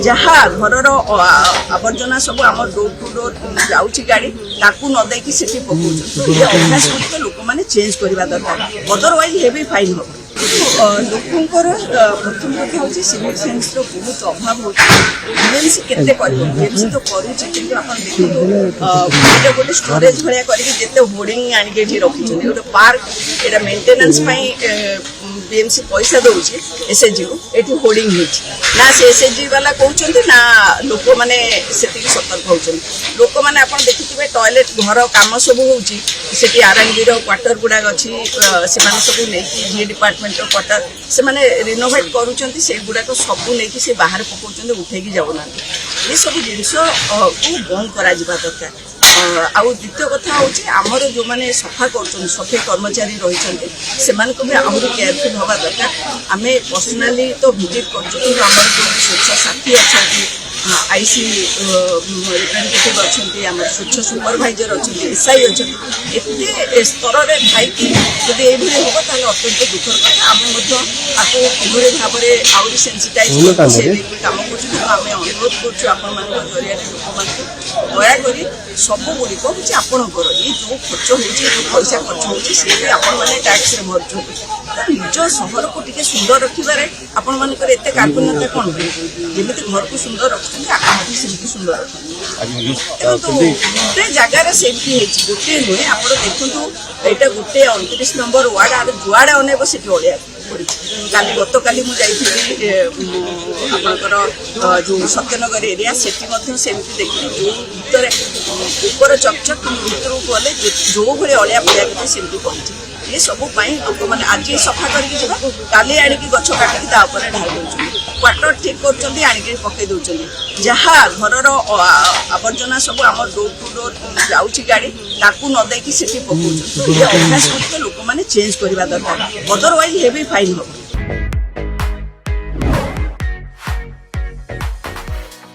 जहाँ घरर आवर्जना सब आम डोर टू डोर जाऊँगी गाड़ी ताकू न देकी से पकाउछन तो ये अभ्यास गुड़िक लोक मैंने चेंज करवा दरकार अदरवाइज हेवी फाइन हम लोकंर प्रथम कथा हूँ सिविल सेन्स बहुत अभाव होमसी केमसी तो करुच्ची आप देखो गोटे स्टोरेज भाया करते होर्डिंग आनिक रखी गोटे पार्क ये मेन्टेनान्स बीएमसी पैसा दौर एसएचजी को ये होर्डिंग ना से एसएचजी वाला कहते ना लोक मैंने सतर्क होती लोक मैंने आप देखिए टॉयलेट घर कम सब होती आरएनबी क्वार्टर गुड़ाक अच्छी से सब नहीं जी डिपार्टमेंट क्वार्टर से मैंने रिनोवेट करुँच से गुड़ाक सब नहीं से बाहर पकाउं उठेकी जाऊना ये सब जिनस को बंद करा दरकार आउ द्वितीय कथा हूँ आमर जो मैंने सफा कर सफाई कर्मचारी रही से आहरी केयरफुल हवा दरकार आम पर्सनाली तो विजिट कर स्वच्छ साथी अच्छा आईसी रिप्रेजेंटेटिव अच्छा स्वच्छ सुपरभाइजर अच्छा एसआई अच्छा एत स्तर में भाई जब ये हम ताल अत्यंत दुखर कथा आम किभली भाव में आहरी सेंसिटाइज कम करें अनुरोध कर जरिए लोक दयाकोरी सब गुड़िक हूँ आपणकर ये जो खर्च हो पैसा खर्च होती आपने टैक्स भरु निज सहर को टे सुंदर रखारे आपण मानकर एत कार्पण्यता कौन जमी घर को सुंदर रखते आगे सेमती सुंदर रखते तो गोटे जगार सेमती गोटे नुहे आप देखु यहाँ गोटे 29 नंबर वार्ड आगे जुआड़े अनेब से अलिया काली गत काली मुझे आपणकर जो सत्यनगर एरिया सेमती देखिए जो भितर ऊपर चकचक भितर गले जो भाई अलिया पड़ा कथा सेमती पड़ी ये सब लोक मैंने आज सफा करके काली आणिकी गछ काटिकी ढाल दौरान क्वार्टर ठीक कर पकई दौरान जहाँ घरर आवर्जना सब आम डोर टू डोर जाऊँगी गाड़ी ताकू न देकी से पकाउछन तो ये अभ्यास गुड़िक लोक मैंने चेंज करवा दरकार अदरवाइज हेवी फाइन हम।